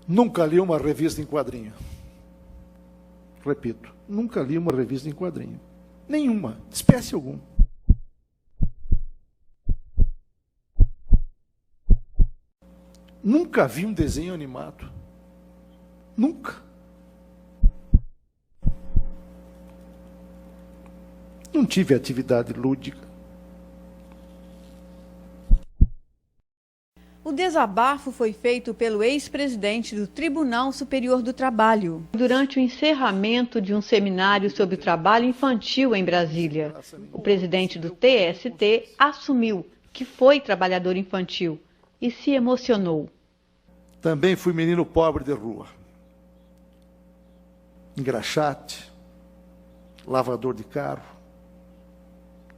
Nunca li uma revista em quadrinho. Repito, nunca li uma revista em quadrinho. Nenhuma, de espécie alguma. Nunca vi um desenho animado. Nunca. Não tive atividade lúdica. O desabafo foi feito pelo ex-presidente do Tribunal Superior do Trabalho, durante o encerramento de um seminário sobre o trabalho infantil em Brasília. O presidente do TST assumiu que foi trabalhador infantil e se emocionou. Também fui menino pobre de rua. Engraxate, lavador de carro,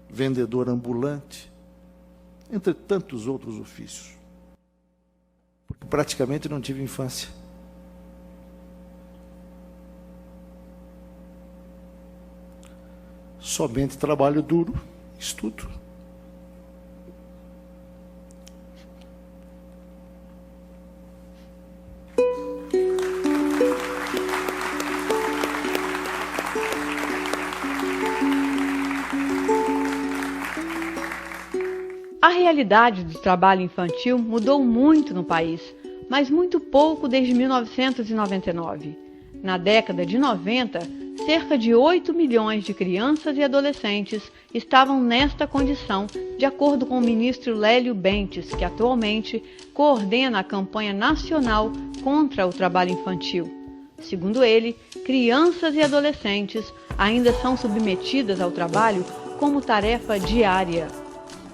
vendedor ambulante, entre tantos outros ofícios. Porque praticamente não tive infância. Somente trabalho duro, estudo. A realidade do trabalho infantil mudou muito no país, mas muito pouco desde 1999. Na década de 90, cerca de 8 milhões de crianças e adolescentes estavam nesta condição, de acordo com o ministro Lélio Bentes, que atualmente coordena a campanha nacional contra o trabalho infantil. Segundo ele, crianças e adolescentes ainda são submetidas ao trabalho como tarefa diária.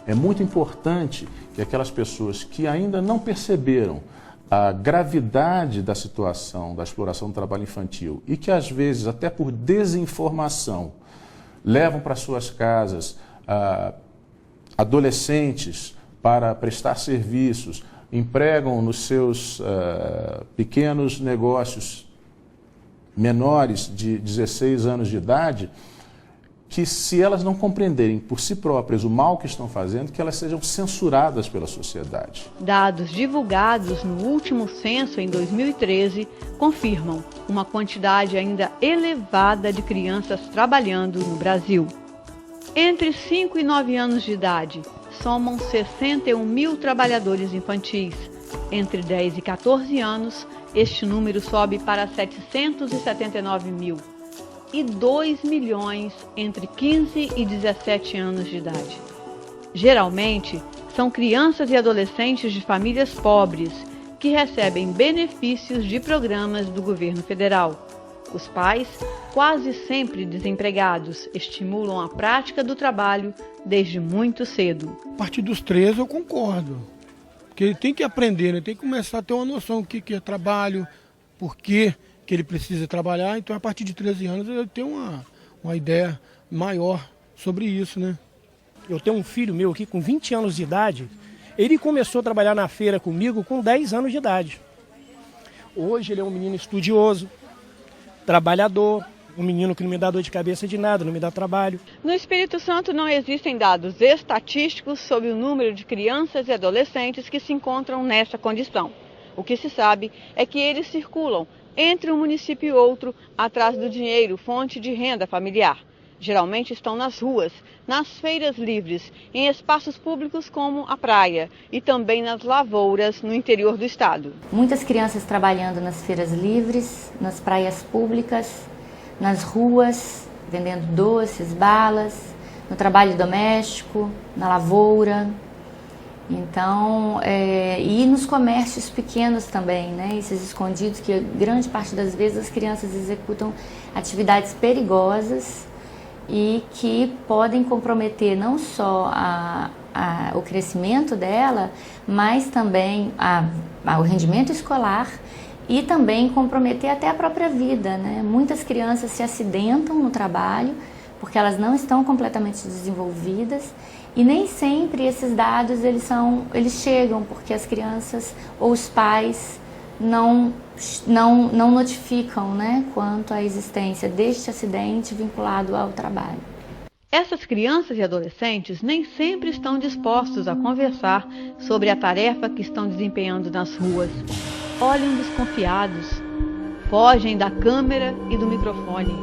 É muito importante que aquelas pessoas que ainda não perceberam a gravidade da situação da exploração do trabalho infantil e que às vezes, até por desinformação, levam para suas casas adolescentes para prestar serviços, empregam nos seus pequenos negócios menores de 16 anos de idade, que se elas não compreenderem por si próprias o mal que estão fazendo, que elas sejam censuradas pela sociedade. Dados divulgados no último censo em 2013 confirmam uma quantidade ainda elevada de crianças trabalhando no Brasil. Entre 5 e 9 anos de idade, somam 61 mil trabalhadores infantis. Entre 10 e 14 anos, este número sobe para 779 mil. E 2 milhões entre 15 e 17 anos de idade. Geralmente, são crianças e adolescentes de famílias pobres que recebem benefícios de programas do governo federal. Os pais, quase sempre desempregados, estimulam a prática do trabalho desde muito cedo. A partir dos 13 eu concordo, porque ele tem que aprender, né? Tem que começar a ter uma noção do que é trabalho, por quê que ele precisa trabalhar, então a partir de 13 anos ele tem uma ideia maior sobre isso, né? Eu tenho um filho meu aqui com 20 anos de idade, ele começou a trabalhar na feira comigo com 10 anos de idade. Hoje ele é um menino estudioso, trabalhador, um menino que não me dá dor de cabeça de nada, não me dá trabalho. No Espírito Santo não existem dados estatísticos sobre o número de crianças e adolescentes que se encontram nessa condição. O que se sabe é que eles circulam entre um município e outro, atrás do dinheiro, fonte de renda familiar. Geralmente estão nas ruas, nas feiras livres, em espaços públicos como a praia e também nas lavouras no interior do estado. Muitas crianças trabalhando nas feiras livres, nas praias públicas, nas ruas, vendendo doces, balas, no trabalho doméstico, na lavoura. Então, e nos comércios pequenos também, né? Esses escondidos que grande parte das vezes as crianças executam atividades perigosas e que podem comprometer não só o crescimento dela, mas também o rendimento escolar e também comprometer até a própria vida, né? Muitas crianças se acidentam no trabalho porque elas não estão completamente desenvolvidas. E nem sempre esses dados eles chegam porque as crianças ou os pais não notificam, né, quanto à existência deste acidente vinculado ao trabalho. Essas crianças e adolescentes nem sempre estão dispostos a conversar sobre a tarefa que estão desempenhando nas ruas. olham desconfiados, fogem da câmera e do microfone.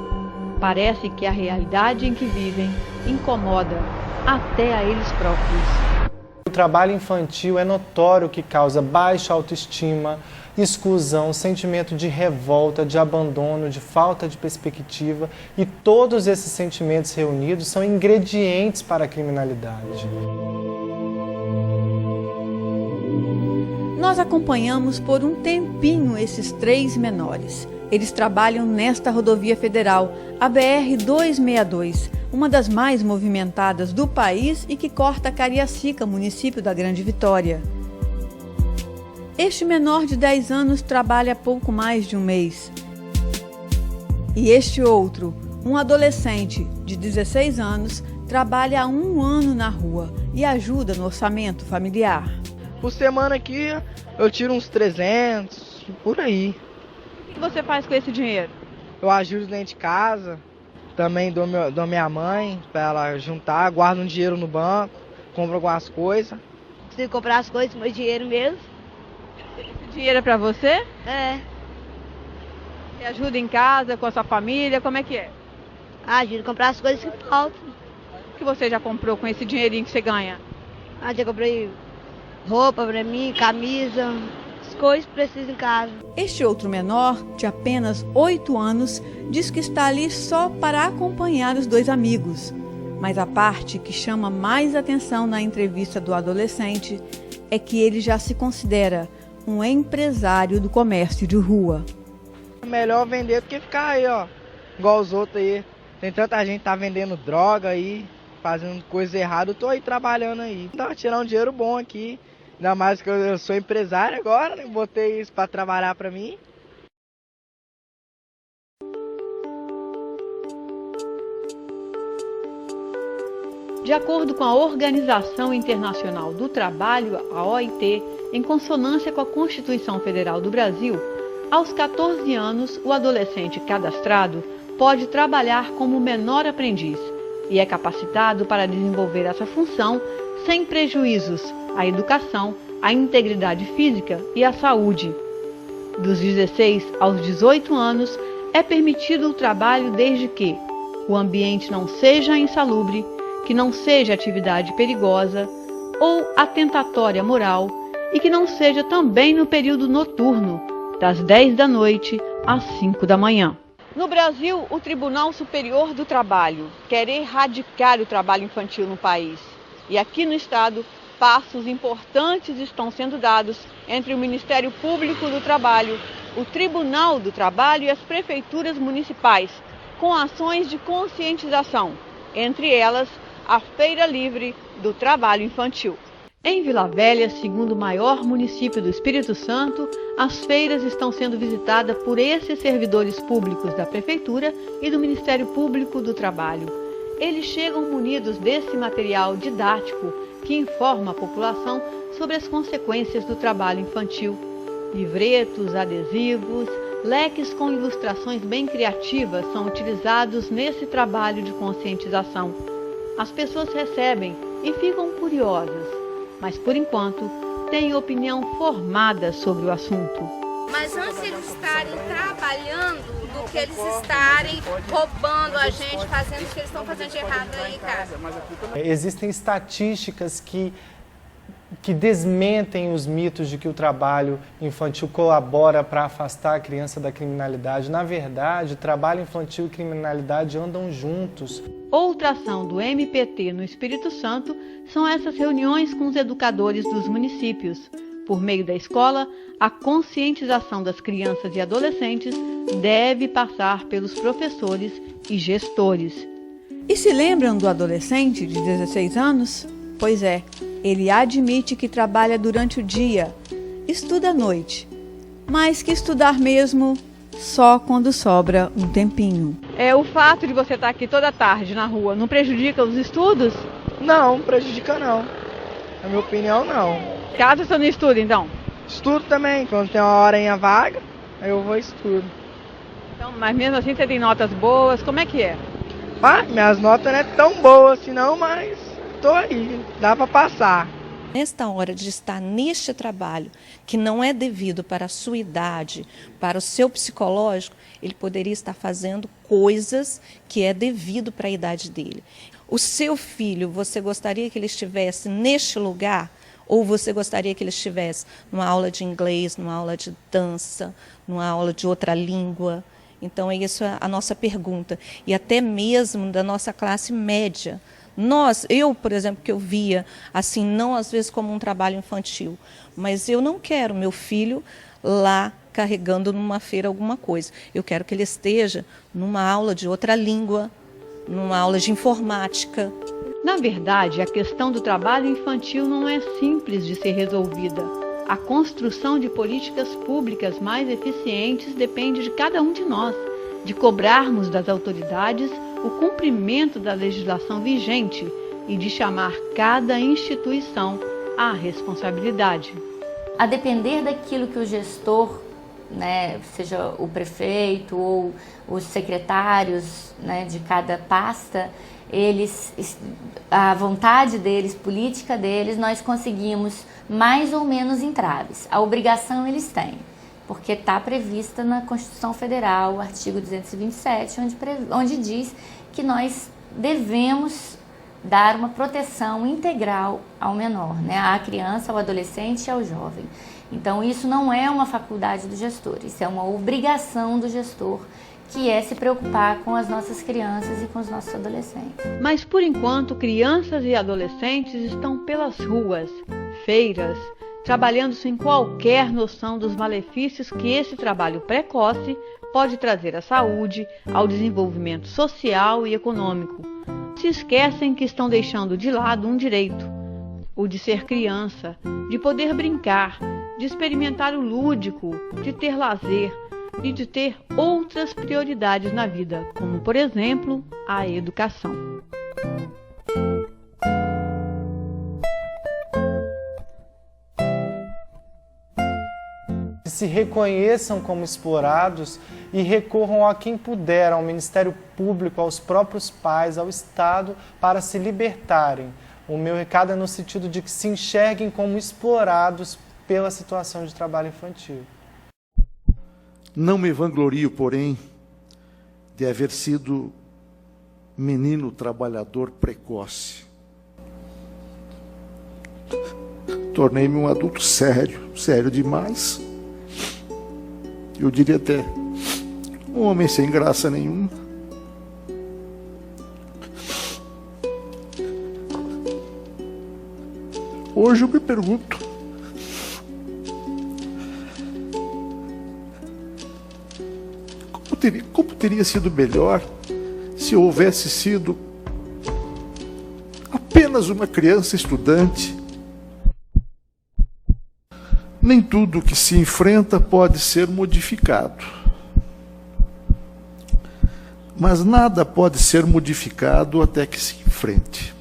Parece que a realidade em que vivem incomoda até a eles próprios. O trabalho infantil é notório que causa baixa autoestima, exclusão, sentimento de revolta, de abandono, de falta de perspectiva, e todos esses sentimentos reunidos são ingredientes para a criminalidade. Nós acompanhamos por um tempinho esses 3 menores. Eles trabalham nesta rodovia federal, a BR-262, uma das mais movimentadas do país e que corta Cariacica, município da Grande Vitória. Este menor de 10 anos trabalha há pouco mais de um mês. E este outro, um adolescente de 16 anos, trabalha há 1 ano na rua e ajuda no orçamento familiar. Por semana aqui eu tiro uns 300, por aí. O que você faz com esse dinheiro? Eu ajudo dentro de casa, também dou minha mãe para ela juntar, guardo um dinheiro no banco, compro algumas coisas. Preciso comprar as coisas com meu dinheiro mesmo. Esse dinheiro é para você? É. Você ajuda em casa, com a sua família, como é que é? Ajudo a comprar as coisas que faltam. O que você já comprou com esse dinheirinho que você ganha? Já comprei roupa para mim, camisa, as coisas que preciso em casa. Este outro menor, de apenas 8 anos, diz que está ali só para acompanhar os 2 amigos. Mas a parte que chama mais atenção na entrevista do adolescente é que ele já se considera um empresário do comércio de rua. É melhor vender do que ficar aí, ó, igual os outros aí. Tem tanta gente que tá vendendo droga aí, fazendo coisa errada, eu tô aí trabalhando aí. Dá pra tirar um dinheiro bom aqui. Ainda mais que eu sou empresário agora, né? Botei isso para trabalhar para mim. De acordo com a Organização Internacional do Trabalho, a OIT, em consonância com a Constituição Federal do Brasil, aos 14 anos, o adolescente cadastrado pode trabalhar como menor aprendiz e é capacitado para desenvolver essa função sem prejuízos à educação, à integridade física e à saúde. Dos 16 aos 18 anos, é permitido o trabalho desde que o ambiente não seja insalubre, que não seja atividade perigosa ou atentatória moral e que não seja também no período noturno, das 10 da noite às 5 da manhã. No Brasil, o Tribunal Superior do Trabalho quer erradicar o trabalho infantil no país. E aqui no estado, passos importantes estão sendo dados entre o Ministério Público do Trabalho, o Tribunal do Trabalho e as prefeituras municipais, com ações de conscientização, entre elas a Feira Livre do Trabalho Infantil. Em Vila Velha, segundo o maior município do Espírito Santo, as feiras estão sendo visitadas por esses servidores públicos da Prefeitura e do Ministério Público do Trabalho. Eles chegam munidos desse material didático que informa a população sobre as consequências do trabalho infantil. Livretos, adesivos, leques com ilustrações bem criativas são utilizados nesse trabalho de conscientização. As pessoas recebem e ficam curiosas, mas por enquanto têm opinião formada sobre o assunto. Mas antes de eles estarem trabalhando, do que eles estarem roubando a gente, fazendo o que eles estão fazendo de errado aí em casa. Existem estatísticas que desmentem os mitos de que o trabalho infantil colabora para afastar a criança da criminalidade. Na verdade, trabalho infantil e criminalidade andam juntos. Outra ação do MPT no Espírito Santo são essas reuniões com os educadores dos municípios. Por meio da escola, a conscientização das crianças e adolescentes deve passar pelos professores e gestores. E se lembram do adolescente de 16 anos? Pois é, ele admite que trabalha durante o dia, estuda à noite, mas que estudar mesmo só quando sobra um tempinho. O fato de você estar aqui toda tarde na rua não prejudica os estudos? Não, prejudica não. Na minha opinião, não. Caso você não estuda, então? Estudo também, quando tem uma horinha vaga, aí eu vou e estudo. Então, mas mesmo assim você tem notas boas, como é que é? Minhas notas não é tão boas assim não, mas tô aí, dá pra passar. Nesta hora de estar neste trabalho, que não é devido para a sua idade, para o seu psicológico, ele poderia estar fazendo coisas que é devido para a idade dele. O seu filho, você gostaria que ele estivesse neste lugar? Ou você gostaria que ele estivesse numa aula de inglês, numa aula de dança, numa aula de outra língua? Então, é isso a nossa pergunta. E até mesmo da nossa classe média. Eu, por exemplo, que eu via, assim, não às vezes como um trabalho infantil, mas eu não quero meu filho lá carregando numa feira alguma coisa. Eu quero que ele esteja numa aula de outra língua, numa aula de informática. Na verdade, a questão do trabalho infantil não é simples de ser resolvida. A construção de políticas públicas mais eficientes depende de cada um de nós, de cobrarmos das autoridades o cumprimento da legislação vigente e de chamar cada instituição à responsabilidade. A depender daquilo que o gestor, seja o prefeito ou os secretários, de cada pasta, a vontade deles, política deles, nós conseguimos mais ou menos entraves. A obrigação eles têm, porque está prevista na Constituição Federal, o artigo 227, onde diz que nós devemos dar uma proteção integral ao menor, à criança, ao adolescente e ao jovem. Então, isso não é uma faculdade do gestor, isso é uma obrigação do gestor, que é se preocupar com as nossas crianças e com os nossos adolescentes. Mas, por enquanto, crianças e adolescentes estão pelas ruas, feiras, trabalhando sem qualquer noção dos malefícios que esse trabalho precoce pode trazer à saúde, ao desenvolvimento social e econômico. Se esquecem que estão deixando de lado um direito, o de ser criança, de poder brincar, de experimentar o lúdico, de ter lazer e de ter outras prioridades na vida, como, por exemplo, a educação. Se reconheçam como explorados e recorram a quem puder, ao Ministério Público, aos próprios pais, ao Estado, para se libertarem. O meu recado é no sentido de que se enxerguem como explorados pela situação de trabalho infantil. Não me vanglorio, porém, de haver sido menino trabalhador precoce. Tornei-me um adulto sério demais. Eu diria até um homem sem graça nenhuma. Hoje eu me pergunto, como teria sido melhor se eu houvesse sido apenas uma criança estudante? Nem tudo que se enfrenta pode ser modificado. Mas nada pode ser modificado até que se enfrente.